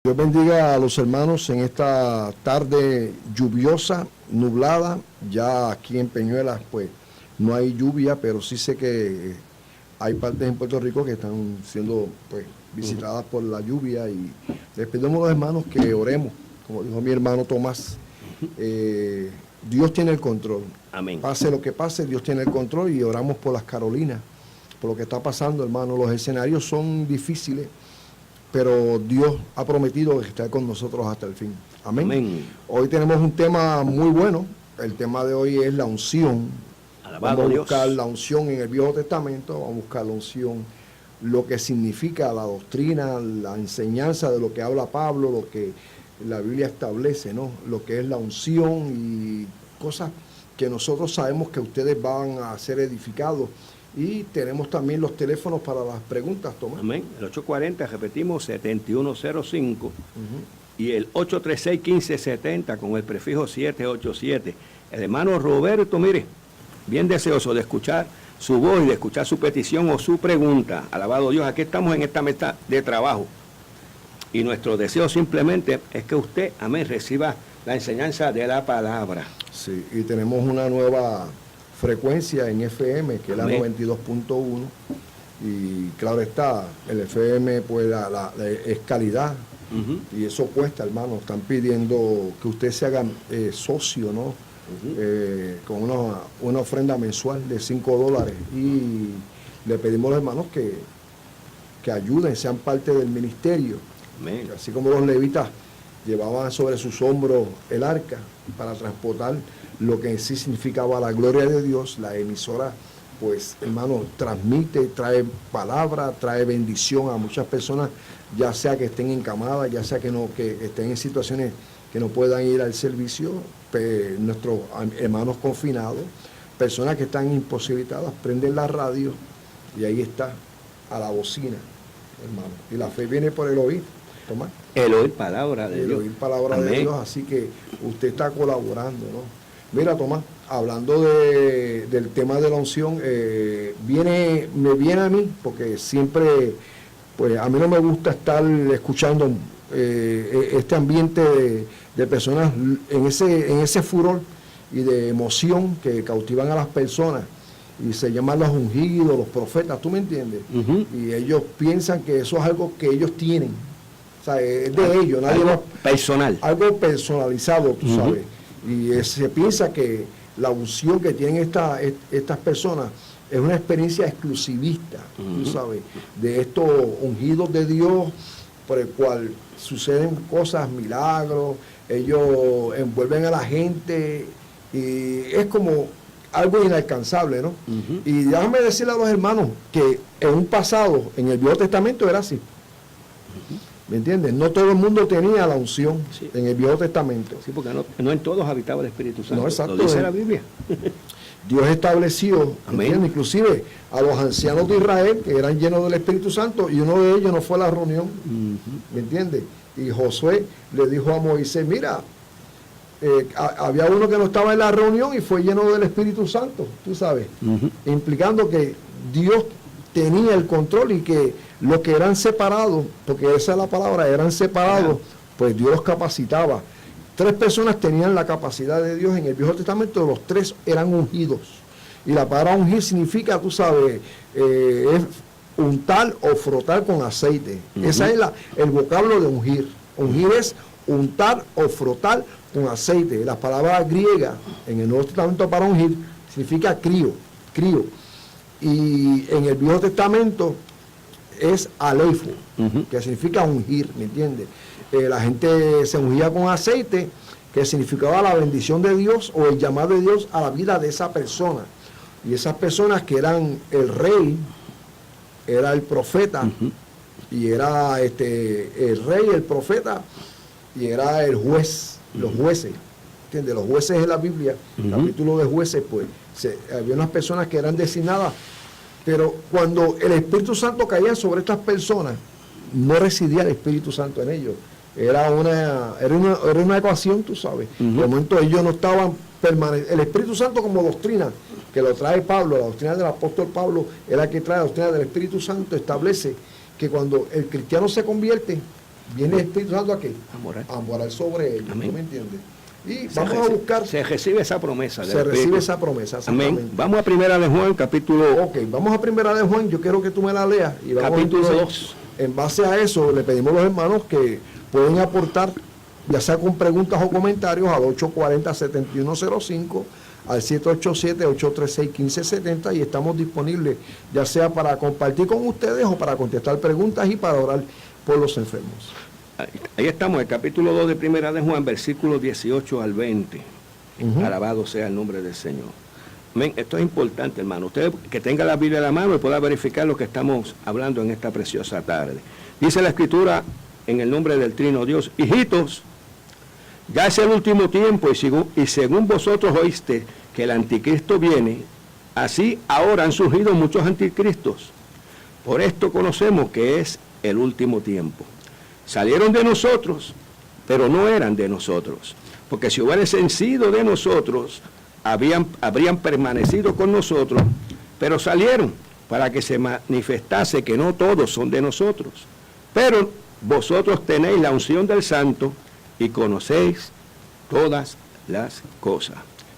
Dios bendiga a los hermanos en esta tarde lluviosa, nublada. Ya aquí en Peñuelas pues no hay lluvia, pero sí sé que hay partes en Puerto Rico que están siendo pues visitadas por la lluvia, y les pedimos a los hermanos que oremos, como dijo mi hermano Tomás. Dios tiene el control. Amén. Pase lo que pase, Dios tiene el control, y oramos por las Carolinas, por lo que está pasando, hermano. Los escenarios son difíciles, pero Dios ha prometido estar con nosotros hasta el fin. Amén. Amén. Hoy tenemos un tema muy bueno. El tema de hoy es la unción. Alabado Vamos a Dios. buscar la unción en el Viejo Testamento, vamos a buscar la unción, lo que significa la doctrina, la enseñanza de lo que habla Pablo, lo que la Biblia establece, ¿no? Lo que es la unción y cosas que nosotros sabemos que ustedes van a ser edificados. Y tenemos también los teléfonos para las preguntas, Tomás. Amén. El 840, repetimos, 7105. Y el 836-1570 con el prefijo 787. El hermano Roberto, mire, bien deseoso de escuchar su voz y de escuchar su petición o su pregunta. Alabado Dios, aquí estamos en esta mesa de trabajo. Y nuestro deseo simplemente es que usted, amén, reciba la enseñanza de la palabra. Sí, y tenemos una nueva frecuencia en FM, que es la 92.1, y claro está, el FM pues es calidad, y eso cuesta, hermano. Están pidiendo que usted se haga socio, ¿no? Con una ofrenda mensual de $5, y le pedimos a los hermanos que ayuden, sean parte del ministerio. Amén. Así como los levitas llevaban sobre sus hombros el arca para transportar lo que en sí significaba la gloria de Dios, la emisora, pues, hermano, transmite, trae palabra, trae bendición a muchas personas, ya sea que estén encamadas, ya sea que estén en situaciones que no puedan ir al servicio, nuestros hermanos confinados, personas que están imposibilitadas, prenden la radio y ahí está, a la bocina, hermano. Y la fe viene por el oír, Tomás. El oír palabra de El Dios. oír palabra Amén. de Dios, así que usted está colaborando, ¿no? Mira, Tomás, hablando del tema de la unción, me viene a mí, porque siempre, pues a mí no me gusta estar escuchando este ambiente de personas en ese furor y de emoción que cautivan a las personas, y se llaman los ungidos, los profetas, ¿tú me entiendes? Y ellos piensan que eso es algo que ellos tienen, o sea, es de ellos, nadie Algo más. personal. Algo personalizado, tú sabes. Y se piensa que la unción que tienen estas personas es una experiencia exclusivista, tú sabes, de estos ungidos de Dios, por el cual suceden cosas, milagros, ellos envuelven a la gente, y es como algo inalcanzable, ¿no? Y déjame decirle a los hermanos que en un pasado, en el Viejo Testamento era así. ¿Me entiendes? No todo el mundo tenía la unción en el Viejo Testamento. Sí, porque no en todos habitaba el Espíritu Santo. No, exacto. Lo dice la Biblia. Dios estableció, ¿entiendes? Inclusive a los ancianos de Israel, que eran llenos del Espíritu Santo, y uno de ellos no fue a la reunión, ¿me entiendes? Y Josué le dijo a Moisés, mira, había uno que no estaba en la reunión y fue lleno del Espíritu Santo, tú sabes, implicando que Dios tenía el control, y que los que eran separados, porque esa es la palabra, eran separados, pues Dios los capacitaba. 3 personas tenían la capacidad de Dios en el Viejo Testamento, los 3 eran ungidos. Y la palabra ungir significa, tú sabes, es untar o frotar con aceite. Ese es el vocablo de ungir. Ungir es untar o frotar con aceite. La palabra griega en el Nuevo Testamento para ungir significa crío. Y en el Viejo Testamento es aleifo, que significa ungir, ¿me entiendes? La gente se ungía con aceite, que significaba la bendición de Dios o el llamado de Dios a la vida de esa persona. Y esas personas que eran el rey, era el profeta, y era el rey, el profeta, y era el juez, los jueces. ¿Entiendes? Los jueces en la Biblia, capítulo de Jueces, pues había unas personas que eran designadas, pero cuando el Espíritu Santo caía sobre estas personas, no residía el Espíritu Santo en ellos. Era una ecuación, tú sabes. De momento ellos no estaban permanentes. El Espíritu Santo como doctrina, que lo trae Pablo, la doctrina del apóstol Pablo, es la que trae la doctrina del Espíritu Santo, establece que cuando el cristiano se convierte, ¿Viene el Espíritu Santo a qué? A morar sobre ellos. Amén. ¿Tú me entiendes? Y vamos a buscar... Se recibe esa promesa. Se recibe esa promesa. Amén. Vamos a Primera de Juan, capítulo... Ok, vamos a Primera de Juan. Yo quiero que tú me la leas. Y vamos capítulo entonces, 2. En base a eso, le pedimos a los hermanos que pueden aportar, ya sea con preguntas o comentarios, al 840-7105, al 787-836-1570, y estamos disponibles, ya sea para compartir con ustedes o para contestar preguntas y para orar por los enfermos. Ahí estamos, el capítulo 2 de Primera de Juan, versículos 18 al 20. Alabado sea el nombre del Señor. Amén. Esto es importante, hermano. Usted que tenga la Biblia a la mano y pueda verificar lo que estamos hablando en esta preciosa tarde. Dice la Escritura, en el nombre del Trino Dios: hijitos, ya es el último tiempo, y según vosotros oíste que el anticristo viene, así ahora han surgido muchos anticristos. Por esto conocemos que es el último tiempo. Salieron de nosotros, pero no eran de nosotros, porque si hubiesen sido de nosotros, habrían permanecido con nosotros, pero salieron para que se manifestase que no todos son de nosotros. Pero vosotros tenéis la unción del Santo y conocéis todas las cosas.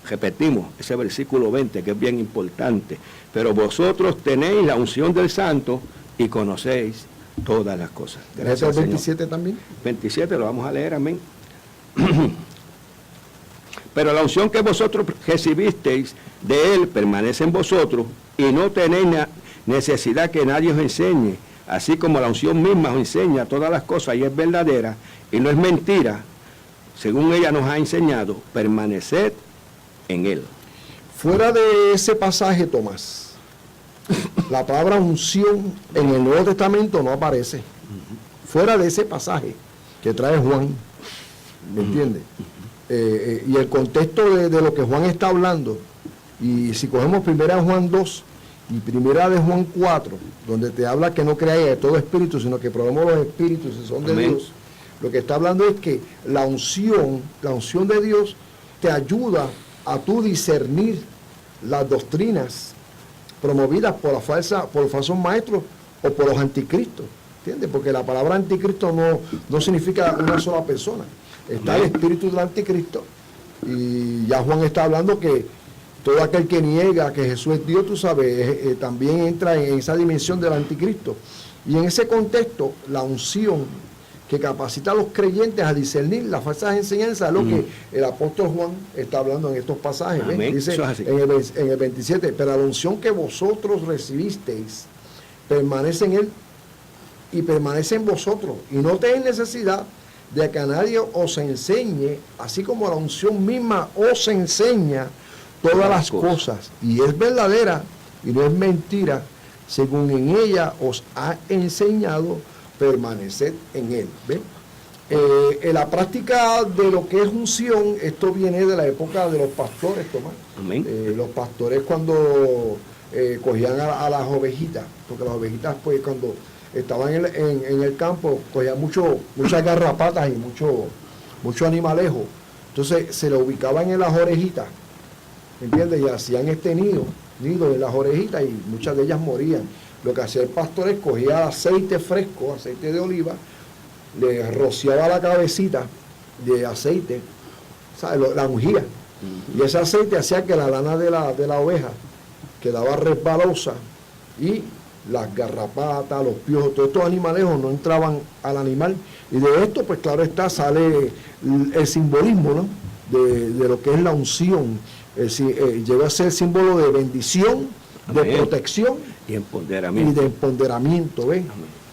Repetimos ese versículo 20, que es bien importante. Pero vosotros tenéis la unción del Santo y conocéis todas las cosas. Gracias, el 27 Señor. También. 27 lo vamos a leer, amén. Pero la unción que vosotros recibisteis de Él permanece en vosotros, y no tenéis necesidad que nadie os enseñe, así como la unción misma os enseña todas las cosas y es verdadera y no es mentira, según ella nos ha enseñado, permaneced en Él. Fuera de ese pasaje, Tomás, la palabra unción en el Nuevo Testamento no aparece. Fuera de ese pasaje que trae Juan, ¿me entiendes? Y el contexto de lo que Juan está hablando, y si cogemos primera de Juan 2 y primera de Juan 4, donde te habla que no creáis de todo espíritu, sino que probemos los espíritus si son de Amén. Dios, lo que está hablando es que la unción de Dios te ayuda a tú discernir las doctrinas promovidas por los falsos maestros o por los anticristos, ¿entiendes? Porque la palabra anticristo no significa una sola persona. Está el espíritu del anticristo, y ya Juan está hablando que todo aquel que niega que Jesús es Dios, tú sabes, también entra en esa dimensión del anticristo. Y en ese contexto, la unción que capacita a los creyentes a discernir las falsas enseñanzas es lo que el apóstol Juan está hablando en estos pasajes. Dice en el 27, pero la unción que vosotros recibisteis permanece en Él y permanece en vosotros, y no tenéis necesidad de que a nadie os enseñe, así como la unción misma os enseña todas las cosas, y es verdadera y no es mentira, según en ella os ha enseñado, permaneced en Él. ¿Ven? En la práctica de lo que es unción, esto viene de la época de los pastores, Tomás. Amén. Los pastores cuando cogían a las ovejitas, porque las ovejitas, pues, cuando estaban en el campo, cogían muchas garrapatas y mucho animalejo. Entonces se lo ubicaban en las orejitas, ¿entiendes? Y hacían este nido en las orejitas, y muchas de ellas morían. Lo que hacía el pastor es cogía aceite fresco, aceite de oliva, le rociaba la cabecita de aceite, ¿sabes? La ungía. Y ese aceite hacía que la lana de la oveja quedaba resbalosa, y las garrapatas, los piojos, todos estos animalejos no entraban al animal. Y de esto, pues claro está, sale el simbolismo, ¿no? de lo que es la unción. Llega a ser símbolo de bendición, de protección y empoderamiento. Y de empoderamiento, ¿ves?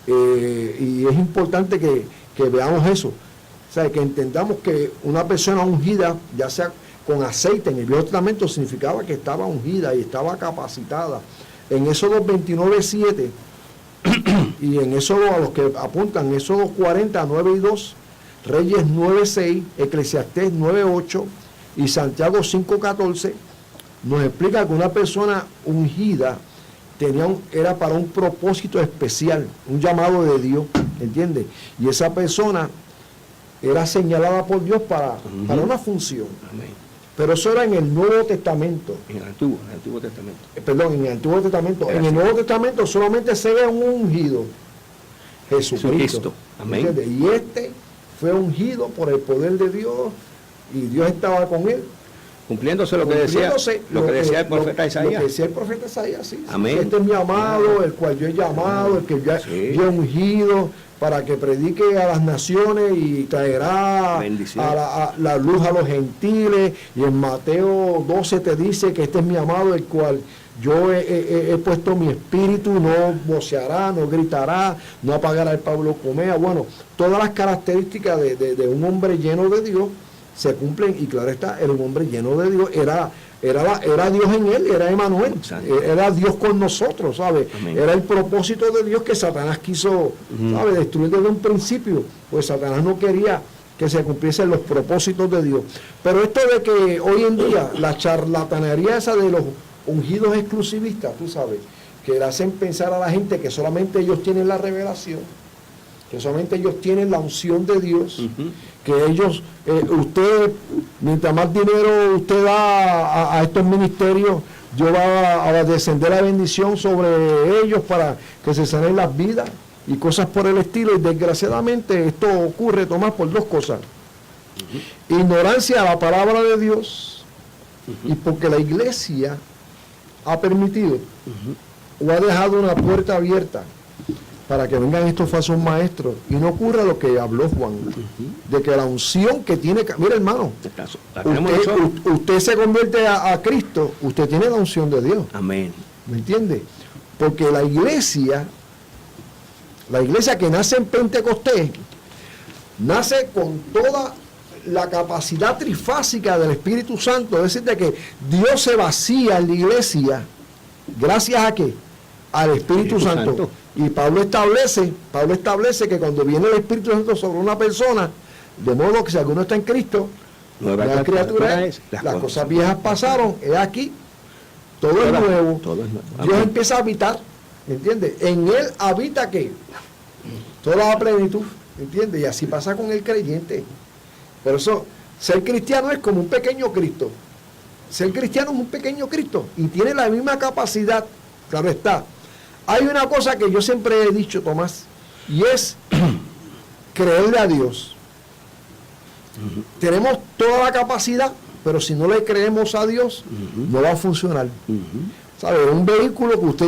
Y es importante que veamos eso. O sea, que entendamos que una persona ungida, ya sea con aceite, en el Viejo Testamento significaba que estaba ungida y estaba capacitada. En Éxodo 29:7 y en Éxodo, a los que apuntan, Éxodo 40, 9 y 2, Reyes 9:6, Eclesiastés 9:8 y Santiago 5:14, nos explica que una persona ungida era para un propósito especial, un llamado de Dios, ¿entiendes? Y esa persona era señalada por Dios para una función. Amén. Pero eso era en el Nuevo Testamento. En el Antiguo Testamento. Perdón, en el Antiguo Testamento. Gracias. En el Nuevo Testamento solamente se ve un ungido, Jesucristo. Amén. ¿Entiendes? Y este fue ungido por el poder de Dios y Dios estaba con él. Cumpliéndose lo que decía el profeta Isaías. Lo que decía el profeta Isaías, sí. Amén. Este es mi amado, el cual yo he llamado, el que yo he ungido para que predique a las naciones y traerá a la luz a los gentiles. Y en Mateo 12 te dice que este es mi amado, el cual yo he puesto mi espíritu, no voceará, no gritará, no apagará el Pablo Comea. Bueno, todas las características de un hombre lleno de Dios se cumplen, y claro está, era un hombre lleno de Dios, era Dios en él, era Emmanuel, era Dios con nosotros, ¿sabes? Amén. Era el propósito de Dios que Satanás quiso, ¿sabes?, destruir desde un principio, pues Satanás no quería que se cumpliesen los propósitos de Dios. Pero esto de que hoy en día la charlatanería esa de los ungidos exclusivistas, tú sabes, que le hacen pensar a la gente que solamente ellos tienen la revelación, que solamente ellos tienen la unción de Dios, que ellos, usted, mientras más dinero usted da a estos ministerios, Dios va a descender la bendición sobre ellos para que se sanen las vidas y cosas por el estilo. Y desgraciadamente esto ocurre, Tomás, por dos cosas: ignorancia a la palabra de Dios, y porque la iglesia ha permitido o ha dejado una puerta abierta para que vengan estos falsos maestros y no ocurra lo que habló Juan, de que la unción que tiene, mira hermano, usted se convierte a Cristo, usted tiene la unción de Dios. Amén. ¿Me entiende? Porque la iglesia que nace en Pentecostés, nace con toda la capacidad trifásica del Espíritu Santo, es decir, de que Dios se vacía en la iglesia, ¿gracias a qué? Al Espíritu Santo. Y Pablo establece que cuando viene el Espíritu Santo sobre una persona, de modo que si alguno está en Cristo, nueva criatura es, las cosas viejas pasaron, es aquí, todo es nuevo. Dios empieza a habitar, ¿entiendes? En él habita ¿qué? Toda la plenitud, ¿entiendes? Y así pasa con el creyente. Por eso, ser cristiano es como un pequeño Cristo. Ser cristiano es un pequeño Cristo y tiene la misma capacidad, claro está. Hay una cosa que yo siempre he dicho, Tomás, y es creerle a Dios. Tenemos toda la capacidad, pero si no le creemos a Dios, no va a funcionar. ¿Sabe? Un vehículo que usted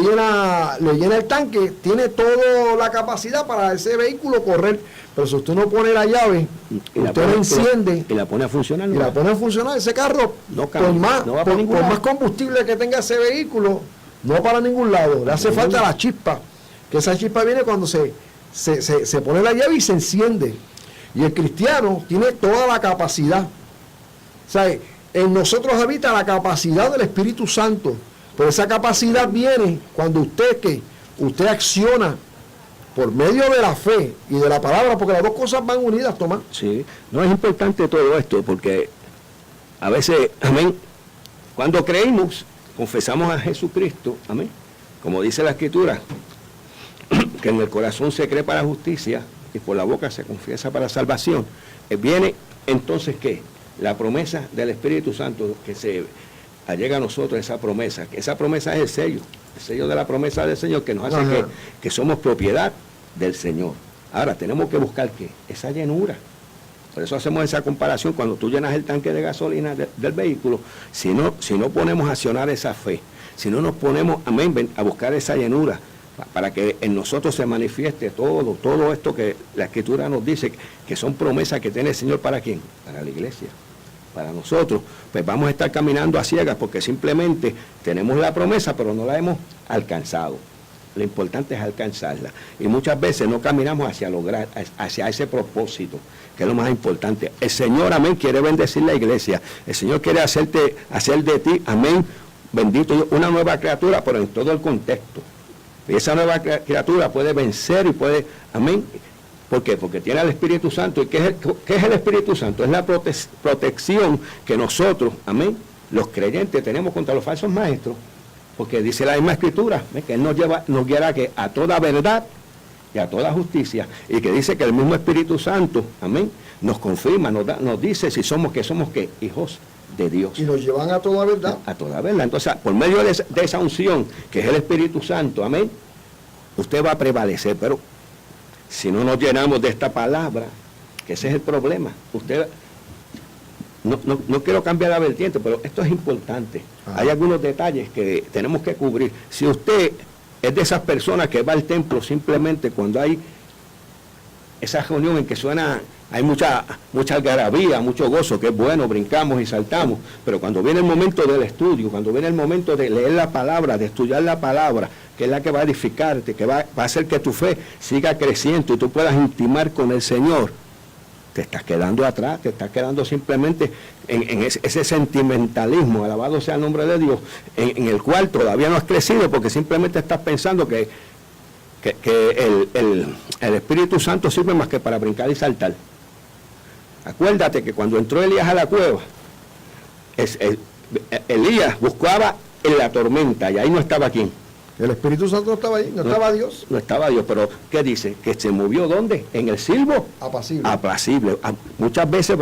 le llena el tanque, tiene toda la capacidad para ese vehículo correr, pero si usted no pone la llave, usted la enciende y la pone a funcionar. Y la pone a funcionar, ese carro, por más combustible que tenga ese vehículo, no para ningún lado, le hace falta la chispa, que esa chispa viene cuando se pone la llave y se enciende. Y el cristiano tiene toda la capacidad. ¿Sabe? En nosotros habita la capacidad del Espíritu Santo, pero esa capacidad viene cuando usted acciona por medio de la fe y de la palabra, porque las dos cosas van unidas, Tomás. Sí, no es importante todo esto, porque a veces, amén, cuando creímos, confesamos a Jesucristo, amén, como dice la Escritura, que en el corazón se cree para justicia y por la boca se confiesa para salvación. Viene entonces, ¿qué? La promesa del Espíritu Santo que se allega a nosotros, esa promesa, que esa promesa es el sello de la promesa del Señor, que nos hace que somos propiedad del Señor. Ahora tenemos que buscar ¿qué? Esa llenura. Por eso hacemos esa comparación cuando tú llenas el tanque de gasolina del vehículo. Si no ponemos a accionar esa fe, si no nos ponemos, amén, a buscar esa llenura, para que en nosotros se manifieste todo esto que la Escritura nos dice, que son promesas que tiene el Señor, ¿para quién? Para la iglesia, para nosotros. Pues vamos a estar caminando a ciegas porque simplemente tenemos la promesa, pero no la hemos alcanzado. Lo importante es alcanzarla. Y muchas veces no caminamos hacia ese propósito, que es lo más importante. El Señor, amén, quiere bendecir la iglesia. El Señor quiere hacer de ti, amén, bendito, una nueva criatura, pero en todo el contexto. Y esa nueva criatura puede vencer y puede, amén. ¿Por qué? Porque tiene al Espíritu Santo. ¿Y qué es el Espíritu Santo? Es la protección que nosotros, amén, los creyentes tenemos contra los falsos maestros. Porque dice la misma Escritura, que Él nos guiará a toda verdad y a toda justicia. Y que dice que el mismo Espíritu Santo, amén, nos confirma, nos dice si somos ¿qué? Hijos de Dios. Y nos llevan a toda verdad. A toda verdad. Entonces, por medio de esa unción, que es el Espíritu Santo, amén, usted va a prevalecer. Pero si no nos llenamos de esta palabra, que ese es el problema. Usted, no quiero cambiar la vertiente, pero esto es importante. Hay algunos detalles que tenemos que cubrir. Si usted es de esas personas que va al templo simplemente cuando hay esa reunión en que suena, hay mucha algarabía, mucho gozo, que es bueno, brincamos y saltamos, pero cuando viene el momento del estudio, cuando viene el momento de leer la palabra, de estudiar la palabra, que es la que va a edificarte, que va a hacer que tu fe siga creciendo y tú puedas intimar con el Señor, te estás quedando atrás, te estás quedando simplemente en ese sentimentalismo, alabado sea el nombre de Dios, en el cual todavía no has crecido porque simplemente estás pensando que el Espíritu Santo sirve más que para brincar y saltar. Acuérdate que cuando entró Elías a la cueva, Elías buscaba en la tormenta y ahí no estaba quién. El Espíritu Santo no estaba ahí, no estaba Dios. No estaba Dios, pero ¿qué dice? Que se movió ¿dónde? En el silbo apacible. Apacible. Muchas veces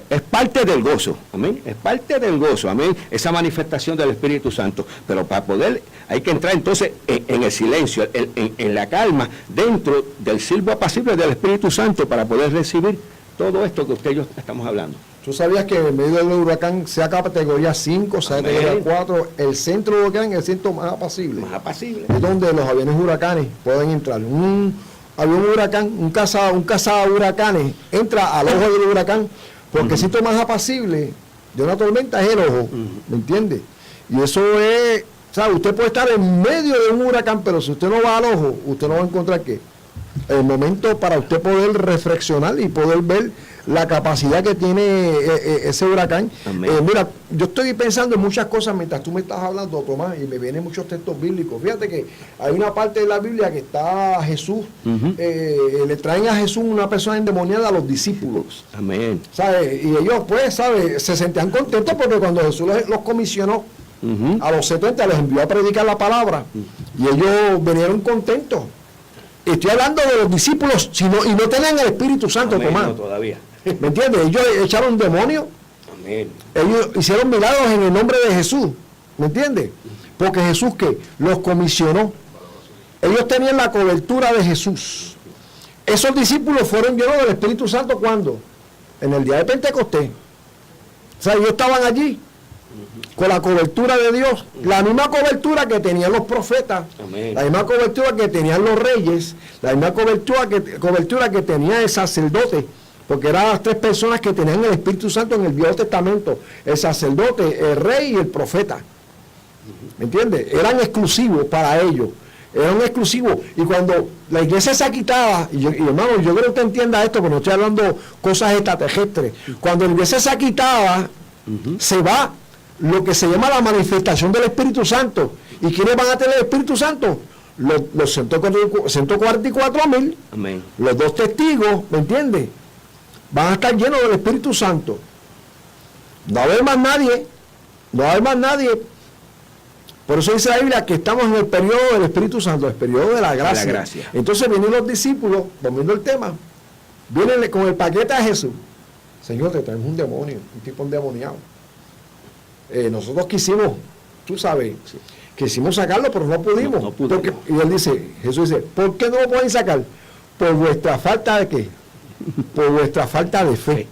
es parte del gozo, amén, es parte del gozo, amén, esa manifestación del Espíritu Santo, pero para poder, hay que entrar entonces en el silencio, en la calma, dentro del silbo apacible del Espíritu Santo para poder recibir todo esto que usted y yo estamos hablando. ¿Tú sabías que en medio del huracán, sea categoría 5, sea categoría 4, el centro del huracán es el centro más apacible? Más apacible. Es donde los aviones huracanes pueden entrar. Un avión huracán, un caza huracanes, entra al ojo del huracán, porque el sitio más apacible de una tormenta es el ojo, ¿me entiende? Y eso es, o sea, usted puede estar en medio de un huracán, pero si usted no va al ojo, usted no va a encontrar ¿qué? El momento para usted poder reflexionar y poder ver la capacidad que tiene ese huracán. Mira, yo estoy pensando en muchas cosas mientras tú me estás hablando, Tomás, y me vienen muchos textos bíblicos. Fíjate que hay una parte de la Biblia que está Jesús, le traen a Jesús una persona endemoniada a los discípulos. Amén. ¿Sabes? Y ellos, pues, ¿sabes? Se sentían contentos porque cuando Jesús los comisionó, a los 70 les envió a predicar la palabra, y ellos vinieron contentos. Estoy hablando de los discípulos y no tenían el Espíritu Santo, amén, Tomás. no, todavía. ¿Me entiendes? Ellos echaron demonios. Amén. Ellos hicieron milagros en el nombre de Jesús. ¿Me entiendes? Porque Jesús que los comisionó. Ellos tenían la cobertura de Jesús. Esos discípulos fueron llenos del Espíritu Santo ¿cuándo? En el día de Pentecostés. O sea, ellos estaban allí con la cobertura de Dios, la misma cobertura que tenían los profetas, amén, la misma cobertura que tenían los reyes, la misma cobertura que tenía el sacerdote, porque eran las tres personas que tenían el Espíritu Santo en el Viejo Testamento, el sacerdote, el rey y el profeta. ¿Me entiendes? Eran exclusivos para ellos, eran exclusivos. Y cuando la iglesia se quitaba, y hermano, yo creo que usted entienda esto, porque no estoy hablando cosas extraterrestres, cuando la iglesia se quitaba, se va lo que se llama la manifestación del Espíritu Santo. ¿Y quiénes van a tener el Espíritu Santo? Los 144,000, amén, los 2 testigos, ¿me entiendes? Van a estar llenos del Espíritu Santo. No va a haber más nadie, no va a haber más nadie. Por eso dice la Biblia que estamos en el periodo del Espíritu Santo, el periodo de la gracia. Entonces vienen los discípulos, volviendo al tema, vienen con el paquete a Jesús. Señor, te traemos un demonio, un tipo endemoniado. Nosotros quisimos, tú sabes, quisimos sacarlo, pero no pudimos. No pudimos. Y él dice, Jesús dice, ¿por qué no lo pueden sacar? Por vuestra falta de ¿qué? Por vuestra falta de fe.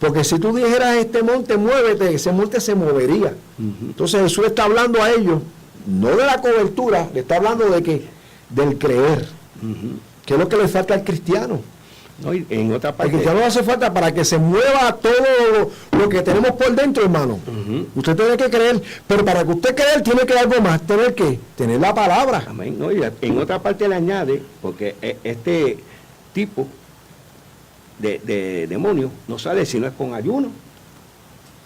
Porque si tú dijeras este monte, muévete, ese monte se movería. Entonces Jesús está hablando a ellos, no de la cobertura, le está hablando de que del creer. ¿Qué es lo que le falta al cristiano? No, y en otra parte, el cristiano no hace falta para que se mueva todo lo que tenemos por dentro, hermano. Usted tiene que creer, pero para que usted crea tiene que algo más, tener que tener la palabra. Amén. No, y en otra parte le añade, porque este tipo de demonio no sale si no es con ayuno.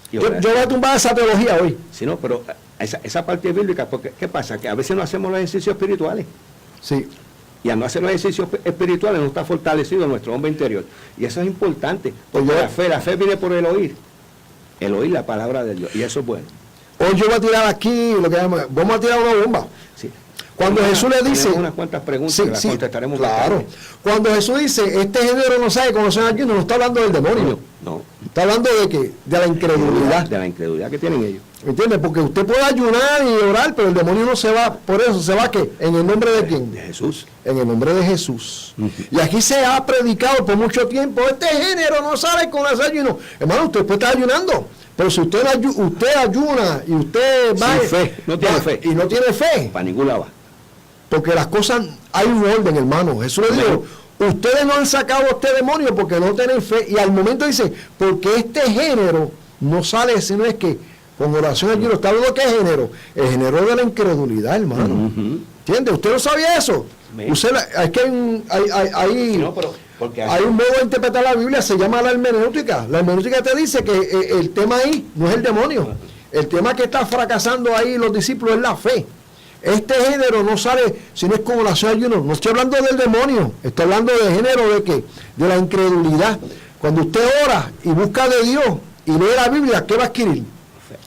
Yo voy a tumbar esa teología hoy. Sí, no, pero esa parte bíblica, porque ¿qué pasa? Que a veces no hacemos los ejercicios espirituales. Sí. Y al no hacer los ejercicios espirituales no está fortalecido nuestro hombre interior. Y eso es importante, porque la fe viene por el oír la palabra de Dios, y eso es bueno. Hoy yo voy a tirar aquí, vamos a tirar una bomba. Sí. Cuando Jesús le dice... unas cuantas preguntas que las contestaremos. Claro. Cuando Jesús dice, este género no sabe conocer a Dios, no está hablando del demonio. No. Está hablando de qué? De la incredulidad. De la incredulidad que tienen ellos. ¿Me entiendes? Porque usted puede ayunar y orar, pero el demonio no se va. Por eso se va, ¿qué? ¿En el nombre de quién? De Jesús. En el nombre de Jesús. Y aquí se ha predicado por mucho tiempo, este género no sale con las ayunos. Hermano, usted puede estar ayunando, pero si usted ayuna y usted va... Sin fe, no tiene fe. Y no tiene fe. Para ningún lado. Porque las cosas, hay un orden, hermano. Jesús le dijo, ustedes no han sacado a este demonio porque no tienen fe. Y al momento dice, porque este género no sale, sino es que con oración al ayuno. ¿Está hablando de qué género? El género de la incredulidad, hermano. ¿Entiende? ¿Usted no sabía eso? Usted, es que hay un modo de interpretar la Biblia, se llama la hermenéutica. La hermenéutica te dice que el tema ahí no es el demonio. El tema que está fracasando ahí los discípulos es la fe. Este género no sale si no es con oración al ayuno. No estoy hablando del demonio, estoy hablando del género de qué, de la incredulidad. Cuando usted ora y busca de Dios y lee la Biblia, ¿qué va a adquirir?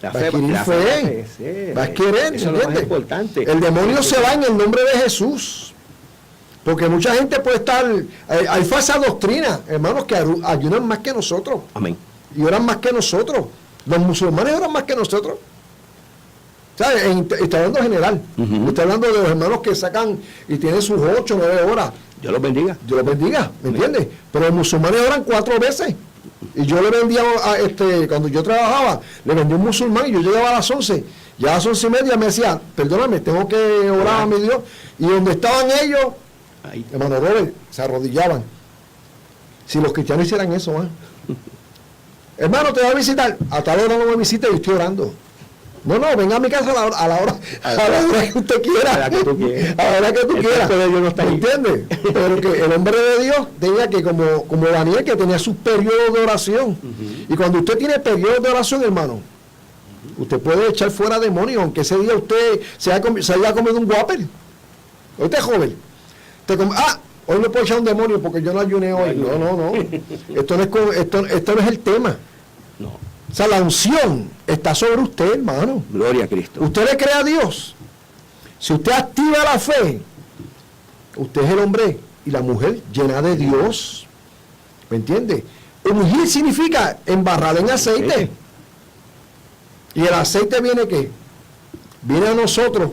Va a adquirir fe. Va a adquirir, eso es lo más importante. El demonio se va en el nombre de Jesús. Porque mucha gente puede estar... hay falsa doctrina, hermanos, que ayunan más que nosotros. Amén. Y oran más que nosotros. Los musulmanes oran más que nosotros. ¿Sabes? Está hablando general. Está hablando de los hermanos que sacan y tienen sus 8 o 9 horas. Dios los bendiga. Dios los bendiga, ¿me entiendes? Pero los musulmanes oran 4 veces. Y yo le vendía, cuando yo trabajaba, le vendí un musulmán y yo llegaba a las 11. Ya a las 11:30 me decía, perdóname, tengo que orar a mi Dios. Y donde estaban ellos, ahí, hermano Robert, se arrodillaban. Si los cristianos hicieran eso, hermano, te voy a visitar. A tal hora no me visita y estoy orando. No, venga a mi casa a la hora que usted quiera. A la que tú quieras. A la hora que tú quieras. ¿Me entiendes? Pero que el hombre de Dios tenía que, como Daniel, que tenía sus periodos de oración. Y cuando usted tiene periodos de oración, hermano, usted puede echar fuera demonios, aunque ese día usted se haya comido un Whopper. Usted es joven. Hoy no puedo echar un demonio porque yo no ayuné hoy. No. Esto no es el tema. No. O sea, la unción está sobre usted, hermano. Gloria a Cristo. Usted le cree a Dios. Si usted activa la fe, usted es el hombre y la mujer llena de Dios. ¿Me entiende? Ungir significa embarrar en aceite. ¿Y el aceite viene qué? Viene a nosotros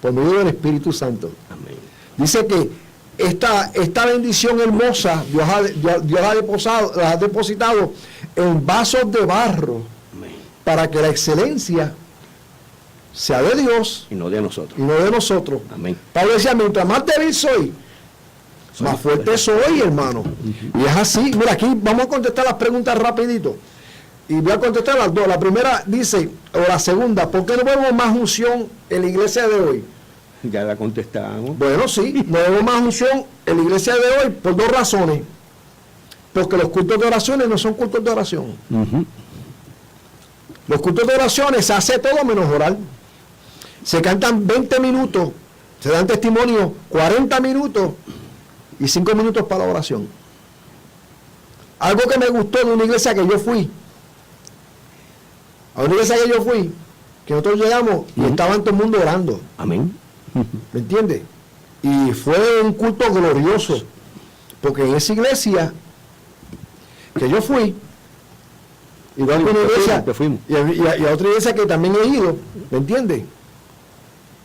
por medio del Espíritu Santo. Amén. Dice que esta bendición hermosa Dios ha depositado en vasos de barro. Amén. Para que la excelencia sea de Dios y no de nosotros. Amén. Pablo decía, mientras más débil soy, más fuerte soy, hermano. Y es así. Mira, aquí vamos a contestar las preguntas rapidito. Y voy a contestar las dos. La primera dice, o la segunda, ¿por qué no vemos más unción en la iglesia de hoy? Ya la contestamos. Bueno, sí, no vemos más unción en la iglesia de hoy por 2 razones. Porque los cultos de oraciones no son cultos de oración. Los cultos de oraciones se hace todo menos orar. Se cantan 20 minutos, se dan testimonio 40 minutos y 5 minutos para la oración. Algo que me gustó de una iglesia que yo fui, que nosotros llegamos y estaban todo el mundo orando. Amén. ¿Me entiendes? Y fue un culto glorioso, porque en esa iglesia que yo fui, igual que una iglesia, y a otra iglesia que también he ido, ¿me entiendes?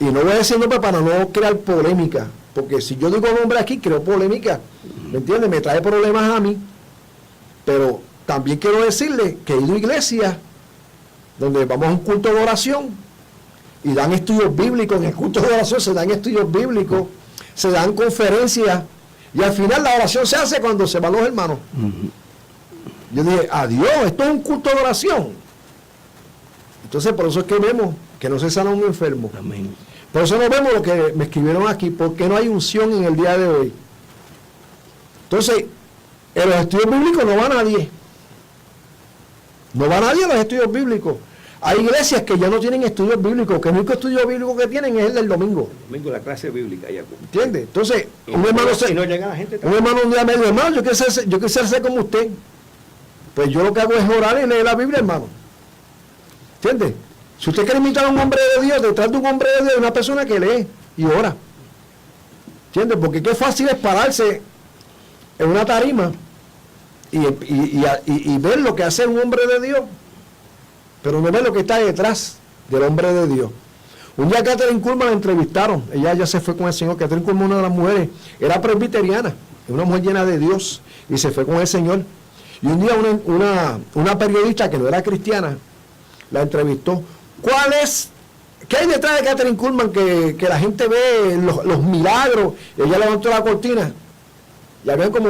Y no voy a decir nombre para no crear polémica, porque si yo digo nombre aquí, creo polémica, ¿me entiendes? Me trae problemas a mí, pero también quiero decirle que he ido a iglesias donde vamos a un culto de oración y dan estudios bíblicos. En el culto de oración se dan estudios bíblicos, se dan conferencias, y al final la oración se hace cuando se van los hermanos. Yo dije, adiós, esto es un culto de oración. Entonces, por eso es que vemos que no se sana un enfermo. Amén. Por eso no vemos lo que me escribieron aquí, porque no hay unción en el día de hoy. Entonces, en los estudios bíblicos no va nadie. No va nadie a los estudios bíblicos. Hay iglesias que ya no tienen estudios bíblicos, que el único estudio bíblico que tienen es el del domingo. El domingo la clase bíblica. ¿Entiendes? Entonces, un hermano un día me dijo, hermano, yo quisiera ser como usted. Pues yo lo que hago es orar y leer la Biblia, hermano. ¿Entiendes? Si usted quiere imitar a un hombre de Dios, detrás de un hombre de Dios, una persona que lee y ora. ¿Entiendes? Porque qué fácil es pararse en una tarima y ver lo que hace un hombre de Dios, pero no ver lo que está detrás del hombre de Dios. Un día Catherine Kuhlman la entrevistaron, ella ya se fue con el Señor. Catherine Kuhlman, una de las mujeres, era presbiteriana, una mujer llena de Dios, y se fue con el Señor. Y un día una periodista que no era cristiana la entrevistó. ¿Qué hay detrás de Catherine Kuhlman que la gente ve los milagros? Ella levantó la cortina y habían como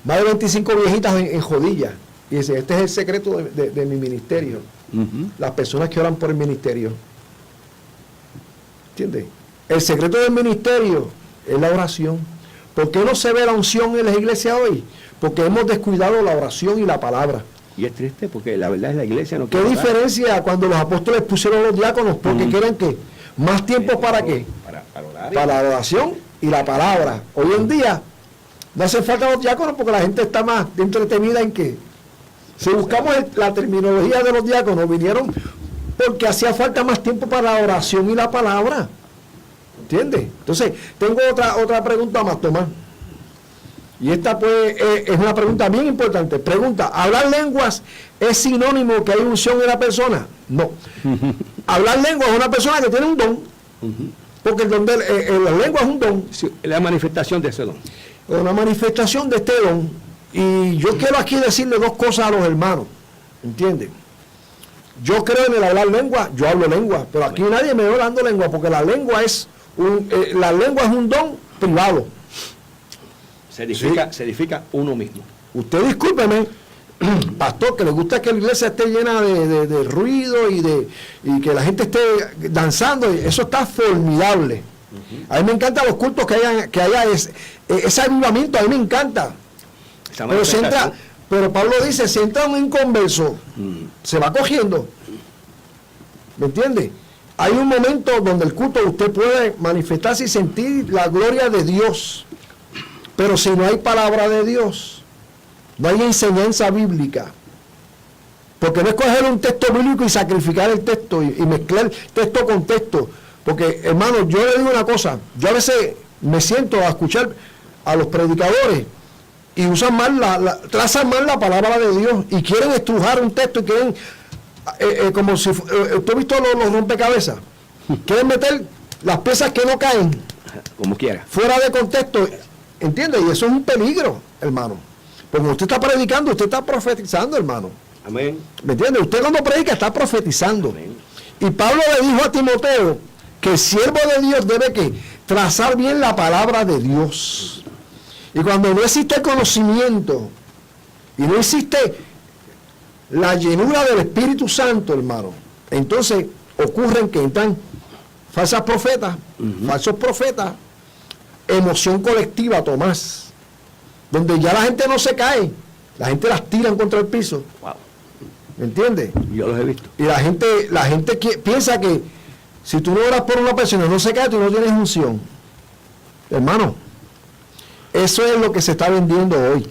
más de 25 viejitas en rodillas. Y dice, este es el secreto de mi ministerio. Las personas que oran por el ministerio. ¿Entiendes? El secreto del ministerio es la oración. ¿Por qué no se ve la unción en las iglesias hoy? Porque hemos descuidado la oración y la palabra. Y es triste porque la verdad es la iglesia no ¿Qué quiere diferencia cuando los apóstoles pusieron los diáconos? Porque quieren que más tiempo para qué? Para la oración y la palabra. Hoy en día no hace falta los diáconos porque la gente está más entretenida en que si buscamos la terminología de los diáconos, vinieron porque hacía falta más tiempo para la oración y la palabra. ¿Entiendes? Entonces, tengo otra pregunta más, Tomás. Y esta pues es una pregunta bien importante. Pregunta, ¿hablar lenguas es sinónimo que hay unción en la persona? No. Hablar lenguas es una persona que tiene un don. Porque el don de la lengua es un don. Sí, la manifestación de ese don. Una manifestación de este don. Y yo quiero aquí decirle dos cosas a los hermanos. ¿Entienden? Yo creo en el hablar lengua, yo hablo lengua, pero aquí nadie me ve hablando lengua, porque la lengua es un don privado. Se edifica uno mismo. Usted discúlpeme, pastor, que le gusta que la iglesia esté llena de ruido y que la gente esté danzando, eso está formidable. A mí me encantan los cultos que haya ese avivamiento, a mí me encanta. Pero Pablo dice, si entra un inconverso, se va cogiendo. ¿Me entiende? Hay un momento donde el culto usted puede manifestarse y sentir la gloria de Dios. Pero si no hay palabra de Dios, no hay enseñanza bíblica. Porque no es coger un texto bíblico y sacrificar el texto y mezclar texto con texto. Porque, hermano, yo le digo una cosa, yo a veces me siento a escuchar a los predicadores y usan mal trazan mal la palabra de Dios y quieren estrujar un texto y quieren, como si, ¿usted ha visto los rompecabezas? Quieren meter las piezas que no caen, como quiera, fuera de contexto, ¿entiende? Y eso es un peligro, hermano. Porque usted está predicando, usted está profetizando, hermano. Amén. ¿Me entiende? Usted cuando predica está profetizando. Amén. Y Pablo le dijo a Timoteo que el siervo de Dios debe que trazar bien la palabra de Dios. Y cuando no existe conocimiento y no existe la llenura del Espíritu Santo, hermano, entonces ocurren que entran falsos profetas, emoción colectiva, Tomás, donde ya la gente no se cae, la gente las tiran contra el piso. Wow. ¿Me entiendes? Yo los he visto. Y la gente piensa que si tú no oras por una persona no se cae, tú no tienes unción. Hermano, eso es lo que se está vendiendo hoy.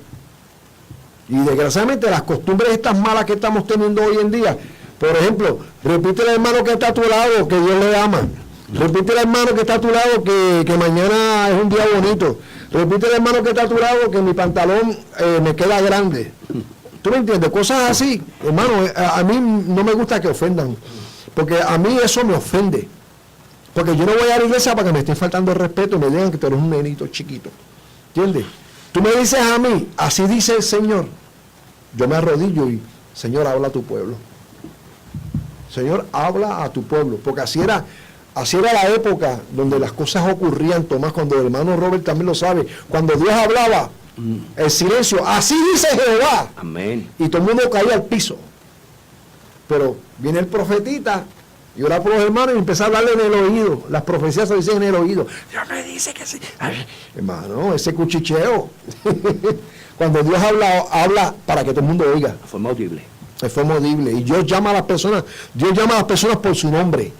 Y desgraciadamente las costumbres estas malas que estamos teniendo hoy en día, por ejemplo, repite al hermano que está a tu lado que Dios le ama. Repite al hermano que está a tu lado que mañana es un día bonito. Repite al hermano que está a tu lado que mi pantalón me queda grande. ¿Tú me entiendes? Cosas así, hermano, a mí no me gusta que ofendan, porque a mí eso me ofende. Porque yo no voy a la iglesia para que me estén faltando el respeto y me digan que tú eres un nenito chiquito. ¿Entiendes? Tú me dices a mí, así dice el Señor. Yo me arrodillo y, Señor, habla a tu pueblo. Señor, habla a tu pueblo. Porque así era la época donde las cosas ocurrían, Tomás, cuando el hermano Robert también lo sabe. Cuando Dios hablaba, el silencio, así dice Jehová. Amén. Y todo el mundo caía al piso. Pero viene el profetita y ora por los hermanos y empieza a hablarle en el oído. Las profecías se dicen en el oído. Dios me dice que sí. Ay, hermano, ese cuchicheo. Cuando Dios habla para que todo el mundo oiga. De forma audible. De forma audible. Y Dios llama a las personas por su nombre.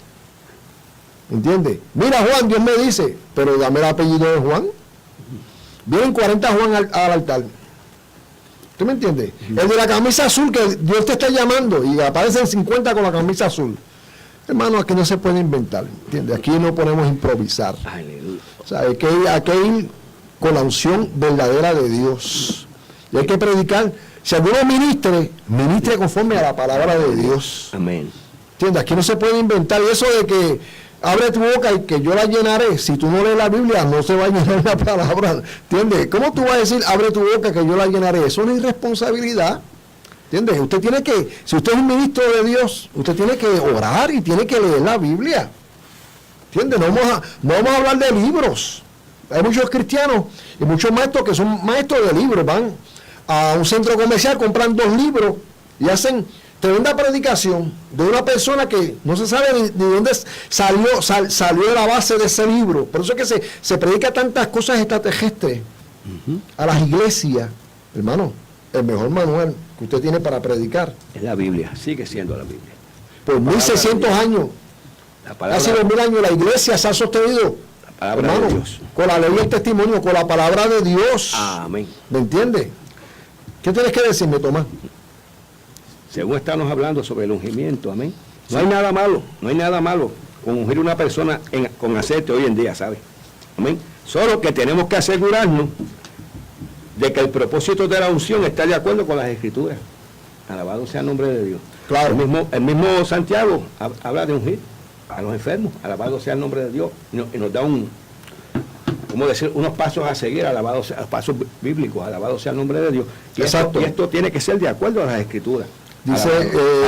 ¿Entiendes? Mira, Juan, Dios me dice, pero dame el apellido de Juan. Vienen 40 Juan al altar. ¿Tú me entiendes? El de la camisa azul, que Dios te está llamando, y aparecen 50 con la camisa azul. Hermano, aquí no se puede inventar, ¿entiendes? Aquí no podemos improvisar. Aleluya. O sea, hay que ir con la unción verdadera de Dios. Y hay que predicar. Si alguno ministre conforme a la palabra de Dios. Amén. ¿Entiendes? Aquí no se puede inventar. Y eso de que abre tu boca y que yo la llenaré, si tú no lees la Biblia, no se va a llenar la palabra. ¿Entiendes? ¿Cómo tú vas a decir, abre tu boca que yo la llenaré? Eso es una irresponsabilidad. ¿Entiendes? Usted tiene que, si usted es un ministro de Dios, usted tiene que orar y tiene que leer la Biblia. ¿Entiendes? No vamos a hablar de libros. Hay muchos cristianos y muchos maestros que son maestros de libros. Van a un centro comercial, compran 2 libros y hacen tremenda predicación de una persona que no se sabe ni de dónde salió de la base de ese libro. Por eso es que se predica tantas cosas extraterrestres a las iglesias. Hermano, el mejor manual que usted tiene para predicar Es la Biblia, sigue siendo la Biblia. por 1600 años, hace 2000 años, la iglesia se ha sostenido, la palabra hermano, de Dios. con la ley y el testimonio, con la palabra de Dios. Amén. ¿Me entiende? ¿Qué tienes que decirme, Tomás? Según estamos hablando sobre el ungimiento, amén. No hay nada malo con ungir una persona con aceite hoy en día, ¿sabes? Amén. Solo que tenemos que asegurarnos de que el propósito de la unción está de acuerdo con las Escrituras. Alabado sea el nombre de Dios. Claro. El mismo Santiago habla de ungir a los enfermos. Alabado sea el nombre de Dios. Y nos da unos pasos a seguir, pasos bíblicos. Alabado sea el nombre de Dios. Y esto tiene que ser de acuerdo a las Escrituras. Dice,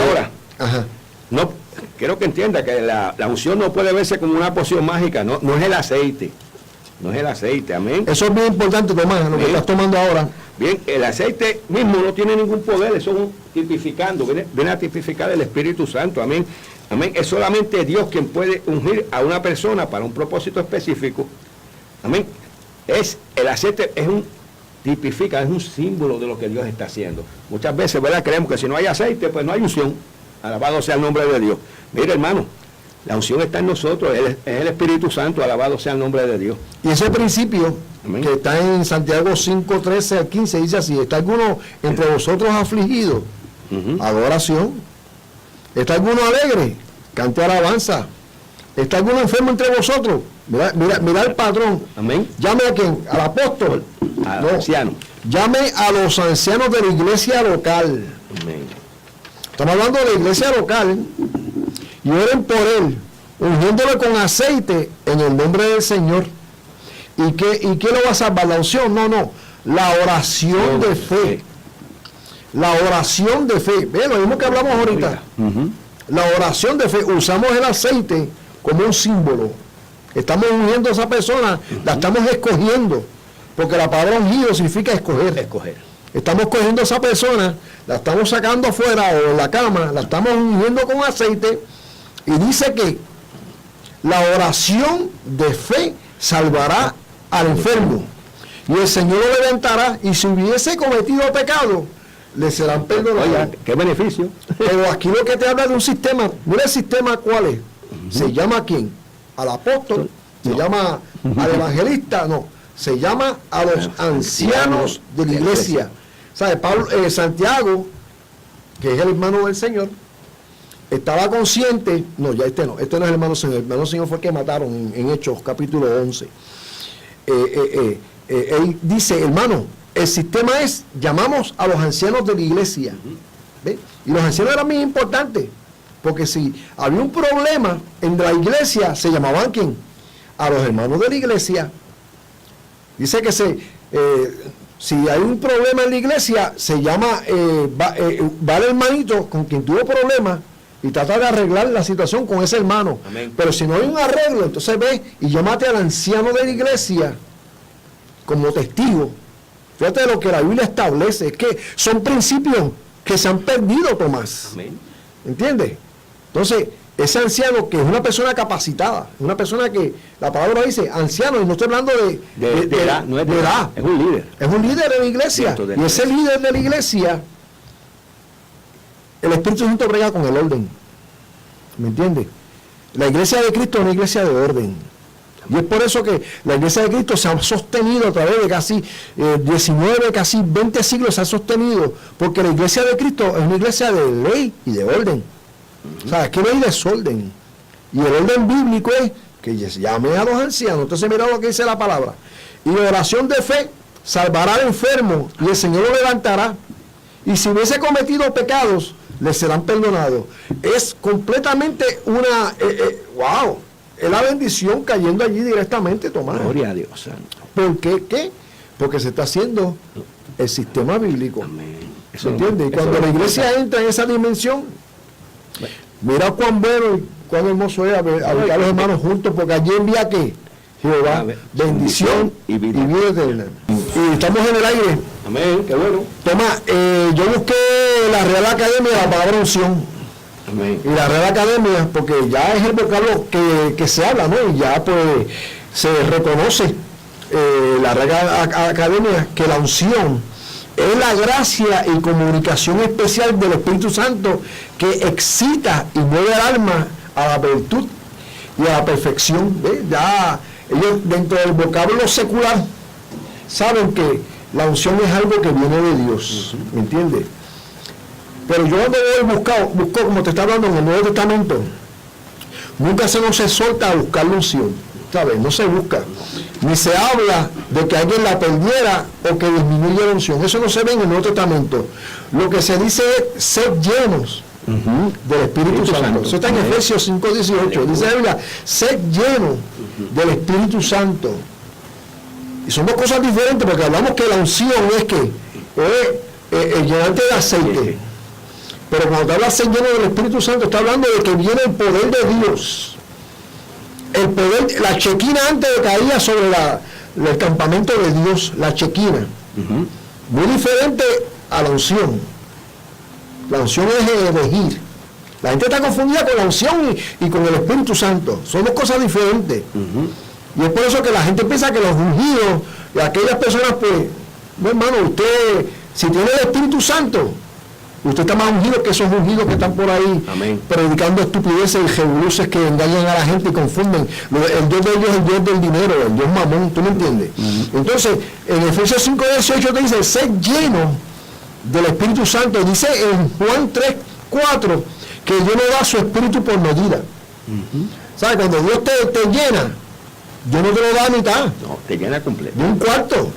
ahora, ajá. no, quiero que entienda que la unción no puede verse como una poción mágica, no es el aceite. No es el aceite, amén. Eso es bien importante, Tomás, lo que estás tomando ahora. Bien, el aceite mismo no tiene ningún poder, eso es un tipificando, viene a tipificar el Espíritu Santo, amén. Amén. Es solamente Dios quien puede ungir a una persona para un propósito específico. Amén. El aceite es un símbolo de lo que Dios está haciendo. Muchas veces, ¿verdad? Creemos que si no hay aceite, pues no hay unción. Alabado sea el nombre de Dios. Mire, hermano, la unción está en nosotros, es el Espíritu Santo, alabado sea el nombre de Dios. Y ese principio, amén, que está en Santiago 5, 13 al 15, dice así: ¿está alguno entre vosotros afligido? Adoración. ¿Está alguno alegre? Cante alabanza. ¿Está alguno enfermo entre vosotros? Mira el patrón. Amén. Llame a quién, al apóstol, al anciano. Llame a los ancianos de la iglesia local. Amén. Estamos hablando de la iglesia local. Y oren por él, ungiéndole con aceite en el nombre del Señor. ¿Y qué lo va a salvar? ¿La unción? No. La oración de fe. La oración de fe. Ve, lo mismo que hablamos ahorita. La oración de fe. Usamos el aceite como un símbolo. Estamos ungiendo a esa persona, la estamos escogiendo. Porque la palabra ungido significa escoger. Estamos cogiendo a esa persona, la estamos sacando afuera o en la cama, la estamos ungiendo con aceite. Y dice que la oración de fe salvará al enfermo. Y el Señor lo levantará, y si hubiese cometido pecado, le serán perdonados. Oiga, qué beneficio. Pero aquí lo que te habla de un sistema, mira el sistema cuál es. ¿Se llama a quién? ¿Al apóstol? ¿Se llama al evangelista? No. Se llama a los ancianos de la iglesia. ¿Sabe? Santiago, que es el hermano del Señor, estaba consciente, este no es el hermano Señor fue el que mataron en Hechos capítulo 11. Él dice, hermano, el sistema es, llamamos a los ancianos de la iglesia. ¿Ve? Y los ancianos eran muy importantes, porque si había un problema en la iglesia, se llamaban ¿quién? A los hermanos de la iglesia. Dice que si hay un problema en la iglesia, se llama, va el hermanito con quien tuvo problemas, y trata de arreglar la situación con ese hermano. Amén. Pero si no hay un arreglo, entonces ve y llámate al anciano de la iglesia como testigo. Fíjate lo que la Biblia establece, es que son principios que se han perdido, Tomás. Amén. ¿Entiendes? Entonces, ese anciano, que es una persona capacitada, una persona que, la palabra dice anciano, y no estoy hablando de edad, no es de edad, es un líder. Es un líder de la iglesia. Y ese líder de la iglesia, el Espíritu Santo brega con el orden. ¿Me entiendes? La iglesia de Cristo es una iglesia de orden. Y es por eso que la iglesia de Cristo se ha sostenido a través de casi 19, casi 20 siglos, se ha sostenido, porque la iglesia de Cristo es una iglesia de ley y de orden. O sea, es que no hay desorden. Y el orden bíblico es que llame a los ancianos. Entonces mira lo que dice la palabra. Y oración de fe salvará al enfermo y el Señor lo levantará. Y si hubiese cometido pecados, le serán perdonados. Es completamente una, wow, es la bendición cayendo allí directamente, Tomás. Gloria a Dios santo. ¿Por qué? ¿Qué? Porque se está haciendo el sistema bíblico. Amén. ¿Se entiende? Y cuando la iglesia entra en esa dimensión, mira cuán bueno y cuán hermoso es habitar los hermanos juntos, porque allí envía que Jehová, bendición y vida eterna. Y estamos en el aire. Amén, qué bueno. Tomás, yo busqué la Real Academia de la palabra unción. Amén. Y la Real Academia, porque ya es el vocablo que se habla, ¿no? Y ya pues se reconoce la Real Academia que la unción es la gracia y comunicación especial del Espíritu Santo que excita y mueve al alma a la virtud y a la perfección. ¿Ves? Ya ellos dentro del vocablo secular saben que la unción es algo que viene de Dios, ¿me entiendes? Pero yo cuando busco, como te está hablando en el Nuevo Testamento, nunca se nos exhorta a buscar la unción, ¿sabes? No se busca, ni se habla de que alguien la perdiera o que disminuya la unción. Eso no se ve en el Nuevo Testamento. Lo que se dice es ser llenos del Espíritu Santo. Eso está en Efesios 5:18. Dice la Biblia, ser llenos del Espíritu Santo. Y son dos cosas diferentes, porque hablamos que la unción es que el llenante de aceite. Pero cuando te habla de ser lleno del Espíritu Santo, está hablando de que viene el poder de Dios. El poder, la chequina antes de caía sobre el campamento de Dios, la chequina. Muy diferente a la unción. La unción es elegir. La gente está confundida con la unción y con el Espíritu Santo. Son dos cosas diferentes. Y es por eso que la gente piensa que los ungidos y aquellas personas, pues, no, hermano, usted, si tiene el Espíritu Santo, usted está más ungido que esos ungidos que están por ahí. Amén. Predicando estupideces y revoluciones que engañan a la gente y confunden. El Dios de ellos es el Dios del dinero, el Dios mamón, ¿tú me entiendes? Entonces, en Efesios 5:18 te dice, ser lleno del Espíritu Santo. Dice en Juan 3:4 que Dios no da su Espíritu por medida. ¿Sabes? Cuando Dios te llena, Dios no te lo da a mitad. No, te llena completo. De un cuarto.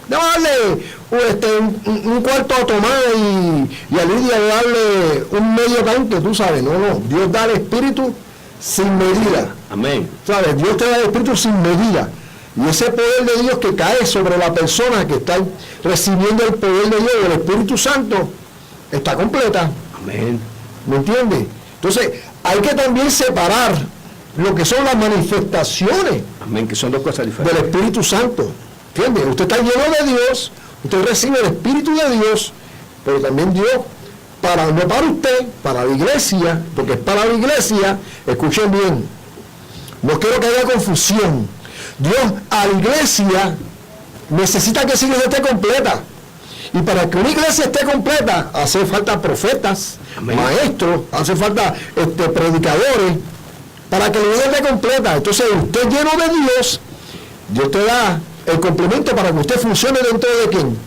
No darle un cuarto a Tomás y a Lidia darle un medio tanque, tú sabes. No. Dios da el Espíritu sin medida. Amén. ¿Sabes? Dios te da el Espíritu sin medida. Y ese poder de Dios que cae sobre la persona que está recibiendo el poder de Dios, el Espíritu Santo, está completa. Amén. ¿Me entiendes? Entonces, hay que también separar lo que son las manifestaciones. Amén, que son dos cosas diferentes. Del Espíritu Santo. ¿Entiendes? Usted está lleno de Dios, usted recibe el Espíritu de Dios, pero también Dios, no para usted, para la iglesia, porque es para la iglesia, escuchen bien, no quiero que haya confusión. Dios a la iglesia necesita que esa iglesia esté completa. Y para que una iglesia esté completa, hace falta profetas, amén, maestros, hace falta predicadores, para que la iglesia esté completa. Entonces, usted lleno de Dios, Dios te da el complemento para que usted funcione dentro de quién,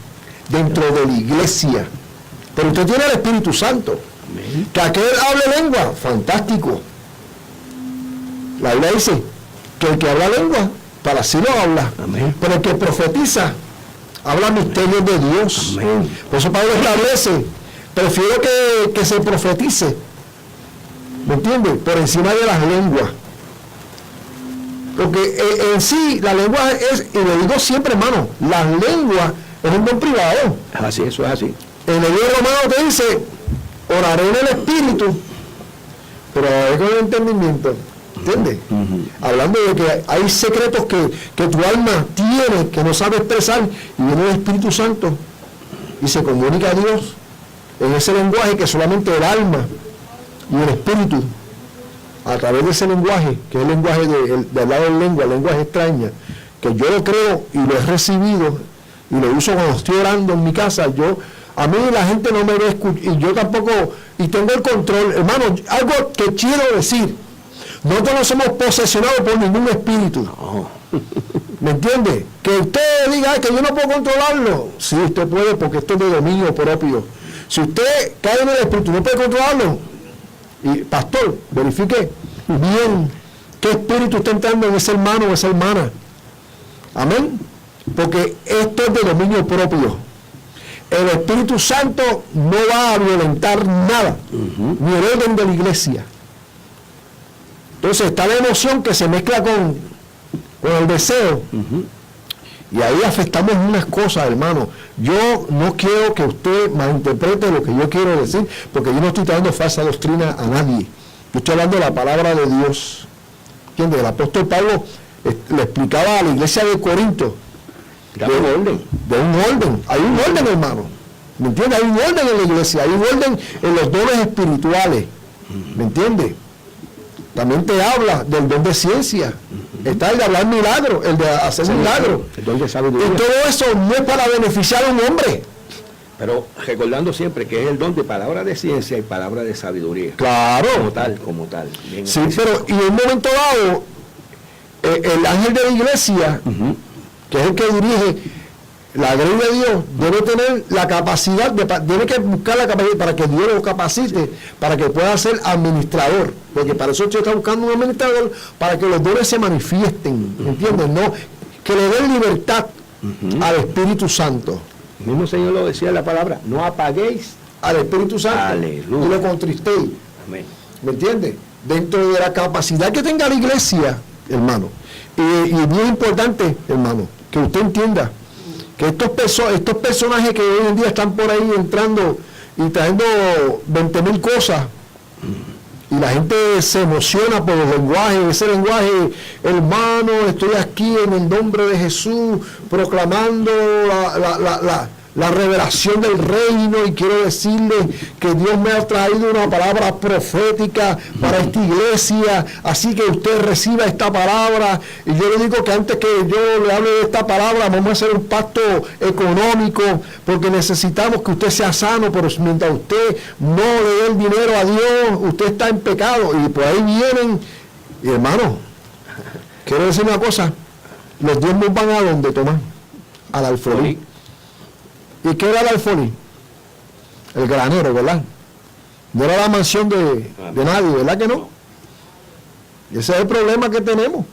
dentro de la iglesia. Pero usted tiene el Espíritu Santo. Amén. Que aquel hable lengua, fantástico. La Biblia dice que el que habla lengua, para sí lo habla. Amén. Pero el que profetiza, habla misterios de Dios. Amén. Por eso Pablo establece, prefiero que se profetice, ¿me entiendes? Por encima de las lenguas. Porque en sí, la lengua es, y lo digo siempre, hermano, la lengua es un don privado. Así, eso es así. En el libro romano te dice, oraré en el Espíritu, pero oraré con el entendimiento. ¿Entiendes? Hablando de que hay secretos que tu alma tiene, que no sabe expresar, y viene el Espíritu Santo y se comunica a Dios en ese lenguaje que solamente el alma y el Espíritu, a través de ese lenguaje, que es el lenguaje de hablar en lengua, lenguaje extraña, que yo lo creo y lo he recibido y lo uso cuando estoy orando en mi casa. A mí la gente no me ve y yo tampoco, y tengo el control. Hermano, algo que quiero decir, nosotros no somos posesionados por ningún espíritu. No. ¿Me entiende? Que usted diga que yo no puedo controlarlo. Sí, usted puede, porque esto es de dominio propio. Si usted cae en el espíritu, no puede controlarlo. Y pastor, verifique bien qué espíritu está entrando en ese hermano o esa hermana. Amén. porque esto es de dominio propio. El Espíritu Santo no va a violentar nada, ni el orden de la iglesia. Entonces está la emoción que se mezcla con el deseo. Y ahí afectamos unas cosas, hermano. Yo no quiero que usted malinterprete lo que yo quiero decir, porque yo no estoy trayendo falsa doctrina a nadie. Yo estoy hablando de la palabra de Dios. ¿Entiendes? El apóstol Pablo le explicaba a la iglesia de Corinto de un orden. Hay un orden, hermano. ¿Me entiendes? Hay un orden en la iglesia, hay un orden en los dones espirituales. ¿Me entiendes? También te habla del don de ciencia. Está el de hablar milagros, el de hacer milagros. El don de sabiduría. Y todo eso no es para beneficiar a un hombre. Pero recordando siempre que es el don de palabra de ciencia y palabra de sabiduría. Claro. Como tal. Bien, sí, pero y en un momento dado, el ángel de la iglesia, que es el que dirige la grey de Dios, debe tener la capacidad, tiene que buscar la capacidad para que Dios lo capacite, para que pueda ser administrador, porque para eso usted está buscando un administrador, para que los dones se manifiesten, ¿entiendes? No, que le den libertad al Espíritu Santo. El mismo Señor lo decía en la palabra, no apaguéis al Espíritu Santo. Aleluya. Y lo contristéis. Amén. ¿Me entiendes? Dentro de la capacidad que tenga la iglesia, hermano, y es bien importante, hermano, que usted entienda que estos personajes que hoy en día están por ahí entrando y trayendo 20,000 cosas, y la gente se emociona por los lenguajes, ese lenguaje, hermano, estoy aquí en el nombre de Jesús, proclamando la revelación del reino, y quiero decirle que Dios me ha traído una palabra profética para esta iglesia, así que usted reciba esta palabra. Y yo le digo que antes que yo le hable de esta palabra, vamos a hacer un pacto económico, porque necesitamos que usted sea sano, pero mientras usted no le dé el dinero a Dios, usted está en pecado. Y por ahí vienen, y hermano, quiero decir una cosa, los diezmos van a donde, Tomás, al alfolí. ¿Y qué era el alfolí? El granero, ¿verdad? No era la mansión de nadie, ¿verdad que no? Y ese es el problema que tenemos.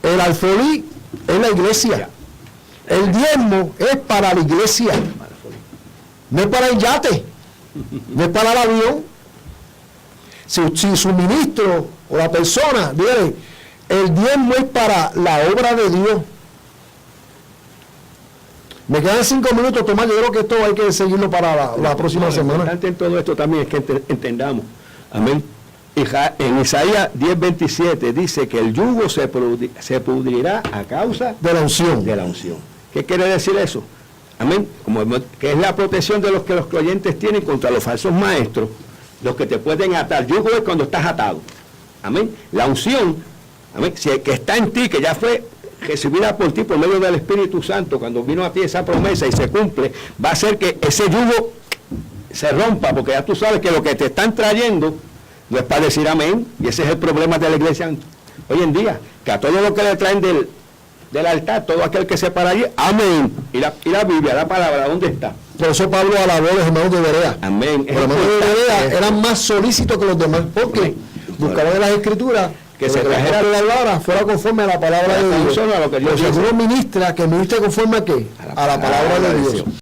El alfolí es la iglesia. El diezmo es para la iglesia. No es para el yate. No es para el avión. Si su ministro o la persona dice, el diezmo es para la obra de Dios. Me quedan 5 minutos, Tomás. Yo creo que esto hay que seguirlo para la próxima semana. Lo importante en todo esto también es que entendamos. Amén. En Isaías 10:27 dice que el yugo se pudrirá a causa de la unción. ¿Qué quiere decir eso? Amén. Que es la protección de los que los creyentes tienen contra los falsos maestros, los que te pueden atar. Yugo es cuando estás atado. Amén. La unción, amén, que está en ti, que ya fue recibida por ti por medio del Espíritu Santo, cuando vino a ti esa promesa y se cumple, va a hacer que ese yugo se rompa, porque ya tú sabes que lo que te están trayendo no es para decir amén, y ese es el problema de la iglesia hoy en día, que a todo lo que le traen del altar, todo aquel que se para allí, amén, y la Biblia, la palabra, ¿dónde está? Por eso Pablo alabó a los hermanos de Berea. Amén. Los hermanos de Berea eran más solícitos que los demás, porque buscaban en las Escrituras que se trajera la palabra fuera conforme a la palabra de Dios. A lo que Dios ministra, que ministre conforme a qué? A la palabra de Dios.